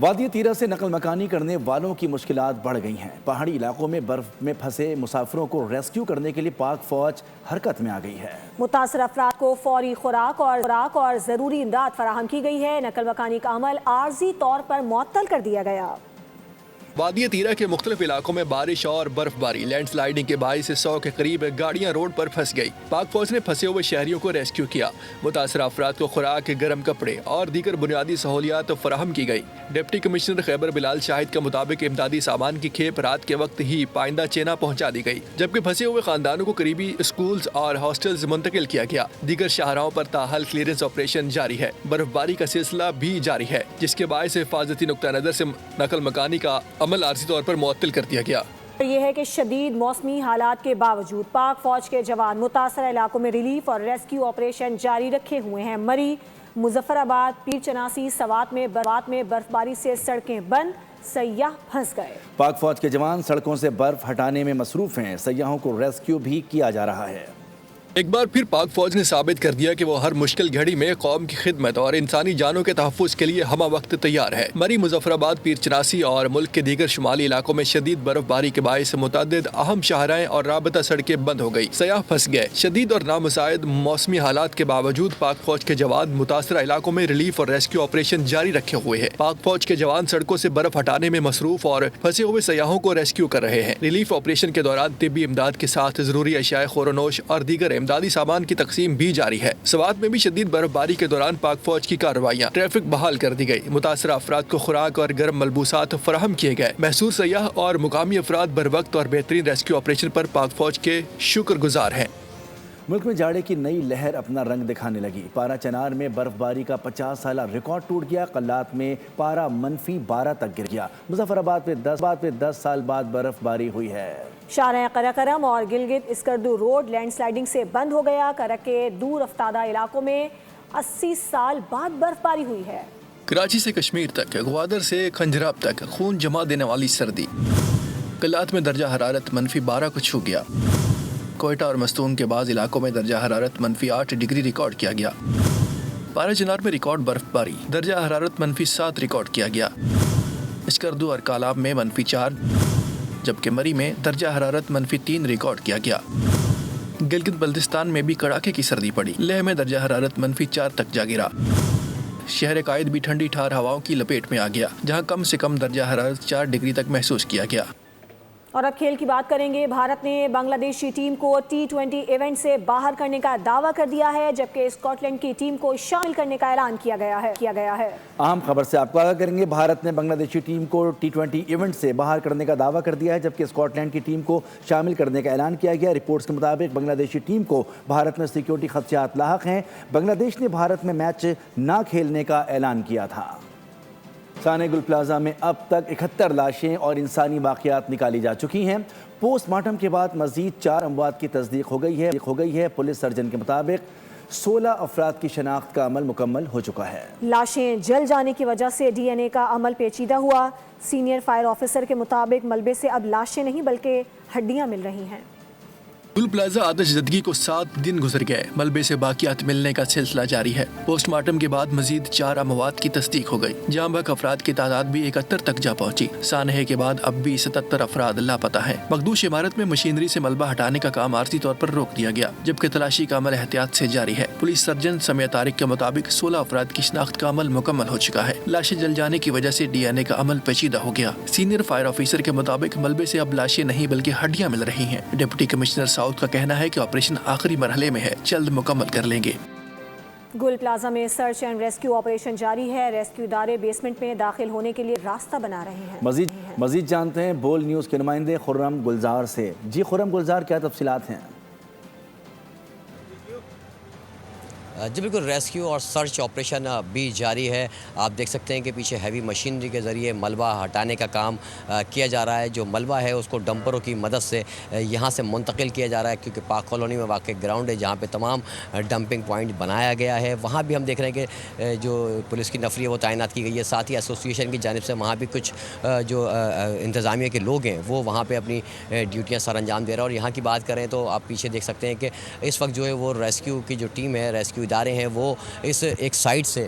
وادی تیرہ سے نقل مکانی کرنے والوں کی مشکلات بڑھ گئی ہیں۔ پہاڑی علاقوں میں برف میں پھنسے مسافروں کو ریسکیو کرنے کے لیے پاک فوج حرکت میں آ گئی ہے۔ متاثرہ افراد کو فوری خوراک اور ضروری امداد فراہم کی گئی ہے۔ نقل مکانی کا عمل عارضی طور پر معطل کر دیا گیا۔ وادی تیرہ کے مختلف علاقوں میں بارش اور برف باری لینڈ سلائیڈنگ کے باعث 100 کے قریب گاڑیاں روڈ پر پھنس گئی۔ پاک فوج نے پھنسے ہوئے شہریوں کو ریسکیو کیا۔ متاثرہ افراد کو خوراک، گرم کپڑے اور دیگر بنیادی سہولیات فراہم کی گئی۔ ڈپٹی کمشنر خیبر بلال شاہد کا مطابق امدادی سامان کی کھیپ رات کے وقت ہی پائندہ چینا پہنچا دی گئی، جبکہ پھنسے ہوئے خاندانوں کو قریبی اسکولز اور ہاسٹلز منتقل کیا گیا۔ دیگر شاہراہوں پر تاحال کلیئرنس آپریشن جاری ہے۔ برف باری کا سلسلہ بھی جاری ہے، جس کے باعث حفاظتی نقطہ نظر سے نقل مکانی کا عمل عارضی طور پر معطل کر دیا گیا۔ یہ ہے کہ شدید موسمی حالات کے باوجود پاک فوج کے جوان متاثرہ علاقوں میں ریلیف اور ریسکیو آپریشن جاری رکھے ہوئے ہیں۔ مری، مظفر آباد، پیر چناسی، سوات میں برف باری سے سڑکیں بند، سیاح پھنس گئے۔ پاک فوج کے جوان سڑکوں سے برف ہٹانے میں مصروف ہیں۔ سیاحوں کو ریسکیو بھی کیا جا رہا ہے۔ ایک بار پھر پاک فوج نے ثابت کر دیا کہ وہ ہر مشکل گھڑی میں قوم کی خدمت اور انسانی جانوں کے تحفظ کے لیے ہمہ وقت تیار ہے۔ مری، مظفر آباد، پیر چناسی اور ملک کے دیگر شمالی علاقوں میں شدید برف باری کے باعث متعدد اہم شاہراہیں اور رابطہ سڑکیں بند ہو گئی، سیاح پھنس گئے۔ شدید اور نامساعد موسمی حالات کے باوجود پاک فوج کے جوان متاثرہ علاقوں میں ریلیف اور ریسکیو آپریشن جاری رکھے ہوئے ہیں۔ پاک فوج کے جوان سڑکوں سے برف ہٹانے میں مصروف اور پھنسے ہوئے سیاحوں کو ریسکیو کر رہے ہیں۔ ریلیف آپریشن کے دوران طبی امداد کے ساتھ ضروری اشیاء خور و نوش اور دیگر امدادی سامان کی تقسیم بھی جاری ہے۔ سوات میں بھی شدید برف باری کے دوران پاک فوج کی کارروائیاں، ٹریفک بحال کر دی گئی۔ متاثرہ افراد کو خوراک اور گرم ملبوسات فراہم کیے گئے۔ محصور سیاح اور مقامی افراد بروقت اور بہترین ریسکیو آپریشن پر پاک فوج کے شکر گزار ہیں۔ ملک میں جاڑے کی نئی لہر اپنا رنگ دکھانے لگی۔ پارا چنار میں برف باری کا 50 سالہ ریکارڈ ٹوٹ گیا۔ قلات میں پارا -12 تک گر گیا۔ مظفر آباد میں 10 سال بعد برف باری ہوئی ہے۔ شارع قراقرم اور Gilgit Skardu road land sliding سے بند ہو گیا۔ کرک کے دور افتادہ علاقوں میں 80 سال بعد برف باری ہوئی ہے۔ کراچی سے کشمیر تک، گوادر سے کھنجراب تک خون جما دینے والی سردی۔ قلات میں درجہ حرارت -12 کو چھو گیا۔ کوئٹہ اور مستون کے بعض علاقوں میں درجہ حرارت -8 ڈگری ریکارڈ کیا گیا۔ پارا چنار میں ریکارڈ برف باری، درجہ حرارت -7 ریکارڈ کیا گیا۔ اسکردو اور کالاب میں -4، جبکہ مری میں درجہ حرارت -3 ریکارڈ کیا گیا۔ گلگت بلتستان میں بھی کڑاکے کی سردی پڑی۔ لیہ میں درجہ حرارت -4 تک جا گرا۔ شہر قائد بھی ٹھنڈی ٹھار ہواؤں کی لپیٹ میں آ گیا، جہاں کم سے کم درجہ حرارت 4 ڈگری تک محسوس کیا گیا۔ اور اب کھیل کی بات کریں گے۔ بھارت نے بنگلہ دیشی ٹیم کو T20 ایونٹ سے باہر کرنے کا دعویٰ کر دیا ہے، جبکہ اسکاٹ لینڈ کی ٹیم کو شامل کرنے کا اعلان کیا گیا ہے۔ اہم خبر سے آپ کو آگاہ کریں گے۔ بھارت نے بنگلہ دیشی ٹیم کو T20 ایونٹ سے باہر کرنے کا دعویٰ کر دیا ہے، جبکہ اسکاٹ لینڈ کی ٹیم کو شامل کرنے کا اعلان کیا گیا۔ رپورٹس کے مطابق بنگلہ دیشی ٹیم کو بھارت میں سیکیورٹی خدشات لاحق ہیں۔ بنگلہ دیش نے بھارت میں میچ نہ کھیلنے کا اعلان کیا تھا۔ سانے گل پلازا میں اب تک 71 لاشیں اور انسانی باقیات نکالی جا چکی ہیں۔ پوسٹ مارٹم کے بعد مزید 4 اموات کی تصدیق ہو گئی ہے۔ پولیس سرجن کے مطابق 16 افراد کی شناخت کا عمل مکمل ہو چکا ہے۔ لاشیں جل جانے کی وجہ سے DNA کا عمل پیچیدہ ہوا۔ سینئر فائر آفیسر کے مطابق ملبے سے اب لاشیں نہیں بلکہ ہڈیاں مل رہی ہیں۔ گل پلازا آتش زدگی کو 7 دن گزر گئے، ملبے سے باقیات ملنے کا سلسلہ جاری ہے۔ پوسٹ مارٹم کے بعد مزید 4 اموات کی تصدیق ہو گئی۔ جاں بحق افراد کی تعداد بھی 71 تک جا پہنچی۔ سانحے کے بعد اب بھی 77 افراد لاپتہ ہیں۔ مخدوش عمارت میں مشینری سے ملبہ ہٹانے کا کام عارضی طور پر روک دیا گیا، جبکہ تلاشی کا عمل احتیاط سے جاری ہے۔ پولیس سرجن سمیع طارق کے مطابق 16 افراد کی شناخت کا عمل مکمل ہو چکا ہے۔ لاشیں جل جانے کی وجہ سے DNA کا عمل پیچیدہ ہو گیا۔ سینئر فائر آفیسر کے مطابق ملبے سے اب لاشیں نہیں بلکہ ہڈیاں مل رہی ہیں۔ ڈپٹی کمشنر ساؤتھ کا کہنا ہے کہ آپریشن آخری مرحلے میں ہے، جلد مکمل کر لیں گے۔ گل پلازا میں سرچ اینڈ ریسکیو آپریشن جاری ہے۔ ریسکیو ادارے بیسمنٹ میں داخل ہونے کے لیے راستہ بنا رہے ہیں۔ مزید جانتے ہیں بول نیوز کے نمائندے خرم گلزار سے۔ جی خرم گلزار، کیا تفصیلات ہیں؟ جی بالکل، ریسکیو اور سرچ آپریشن بھی جاری ہے۔ آپ دیکھ سکتے ہیں کہ پیچھے ہیوی مشینری کے ذریعے ملبہ ہٹانے کا کام کیا جا رہا ہے۔ جو ملبہ ہے اس کو ڈمپروں کی مدد سے یہاں سے منتقل کیا جا رہا ہے، کیونکہ پاک کالونی میں واقع گراؤنڈ ہے جہاں پہ تمام ڈمپنگ پوائنٹ بنایا گیا ہے۔ وہاں بھی ہم دیکھ رہے ہیں کہ جو پولیس کی نفری ہے وہ تعینات کی گئی ہے۔ ساتھ ہی ایسوسیشن کی جانب سے وہاں بھی کچھ جو انتظامیہ کے لوگ ہیں وہ وہاں پہ اپنی ڈیوٹیاں سر انجام دے رہے ہیں۔ اور یہاں کی بات کریں تو آپ پیچھے دیکھ سکتے ہیں کہ اس وقت جو ہے وہ ریسکیو کی جو ٹیم ہے، ریسکیو ادارے ہیں وہ اس ایک سائڈ سے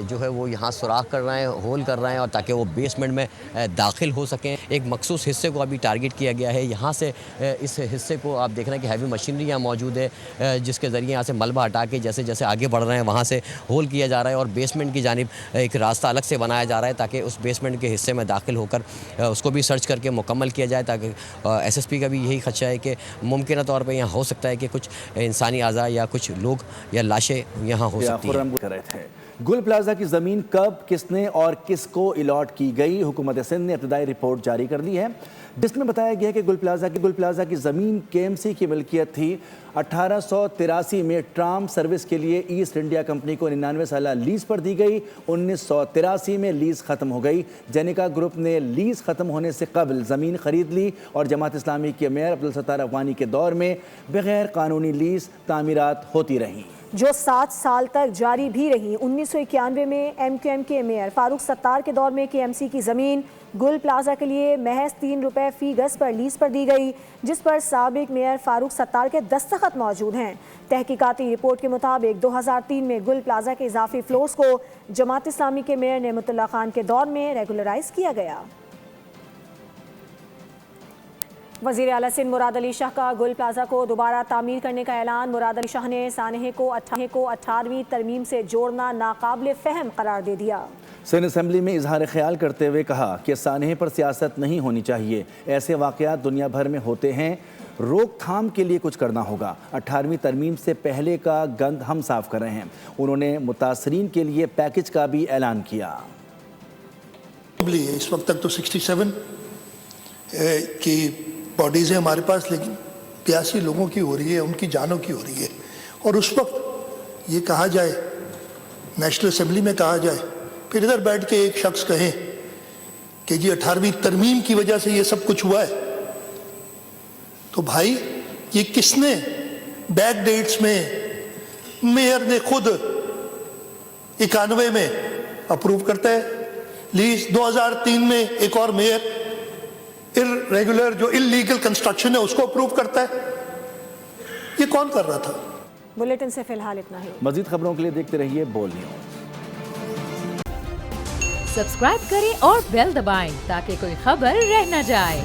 جو ہے وہ یہاں سوراخ کر رہے ہیں، ہول کر رہے ہیں، اور تاکہ وہ بیسمنٹ میں داخل ہو سکیں۔ ایک مخصوص حصے کو ابھی ٹارگٹ کیا گیا ہے، یہاں سے اس حصے کو آپ دیکھ رہے ہیں کہ ہیوی مشینری یہاں موجود ہے، جس کے ذریعے یہاں سے ملبہ ہٹا کے جیسے جیسے آگے بڑھ رہے ہیں وہاں سے ہول کیا جا رہا ہے، اور بیسمنٹ کی جانب ایک راستہ الگ سے بنایا جا رہا ہے تاکہ اس بیسمنٹ کے حصے میں داخل ہو کر اس کو بھی سرچ کر کے مکمل کیا جائے، تاکہ ایس ایس پی کا بھی یہی خدشہ ہے کہ ممکنہ طور پہ یہاں ہو سکتا ہے کہ کچھ انسانی اعضاء یا کچھ لوگ یا لاشیں یہاں ہو سکتی ہیں۔ گل پلازا کی زمین کب، کس نے اور کس کو الاٹ کی گئی؟ حکومت سندھ نے ابتدائی رپورٹ جاری کر دی ہے، جس میں بتایا گیا کہ گل پلازا کی زمین KMC کی ملکیت تھی۔ 1883 میں ٹرام سروس کے لیے ایسٹ انڈیا کمپنی کو 99 سالہ لیز پر دی گئی۔ 1983 میں لیز ختم ہو گئی۔ جینیکا گروپ نے لیز ختم ہونے سے قبل زمین خرید لی، اور جماعت اسلامی کے میئر عبدالستار افغانی کے دور میں بغیر قانونی لیز تعمیرات ہوتی رہیں، جو 7 سال تک جاری بھی رہی۔ 1991 میں MQM کے میئر فاروق ستار کے دور میں KMC کی زمین گل پلازا کے لیے محض 3 روپے فی گز پر لیز پر دی گئی، جس پر سابق میئر فاروق ستار کے دستخط موجود ہیں۔ تحقیقاتی رپورٹ کے مطابق 2003 میں گل پلازا کے اضافی فلورز کو جماعت اسلامی کے میئر نعمت اللہ خان کے دور میں ریگولرائز کیا گیا۔ وزیر اعلیٰ سندھ مراد علی شاہ کا گل پلازا کو دوبارہ تعمیر کرنے کا اعلان۔ مراد علی شاہ نے سانحے کو 18ویں ترمیم سے جوڑنا ناقابل فہم قرار دے دیا۔ سندھ اسمبلی میں اظہار خیال کرتے ہوئے کہا کہ سانحے پر سیاست نہیں ہونی چاہیے، ایسے واقعات دنیا بھر میں ہوتے ہیں، روک تھام کے لیے کچھ کرنا ہوگا۔ 18ویں ترمیم سے پہلے کا گند ہم صاف کر رہے ہیں۔ انہوں نے متاثرین کے لیے پیکج کا بھی اعلان کیا۔ اس وقت تک تو 67 کی باڈیز ہیں ہمارے پاس، لیکن 82 لوگوں کی ہو رہی ہے، ان کی جانوں کی ہو رہی ہے، اور اس وقت یہ کہا جائے، نیشنل اسمبلی میں کہا جائے، پھر ادھر بیٹھ کے ایک شخص کہیں کہ جی 18ویں ترمیم کی وجہ سے یہ سب کچھ ہوا ہے، تو بھائی یہ کس نے بیک ڈیٹس میں میئر نے خود 91 میں اپروو کرتا ہے لیز، 2003 میں ایک اور میئر ریگولر جو اللیگل کنسٹرکشن ہے اس کو اپروو کرتا ہے، یہ کون کر رہا تھا؟ بلیٹن سے فی الحال اتنا ہی۔ مزید خبروں کے لیے دیکھتے رہیے بول نیوز۔ سبسکرائب کریں اور بیل دبائیں تاکہ کوئی خبر رہ نہ جائے۔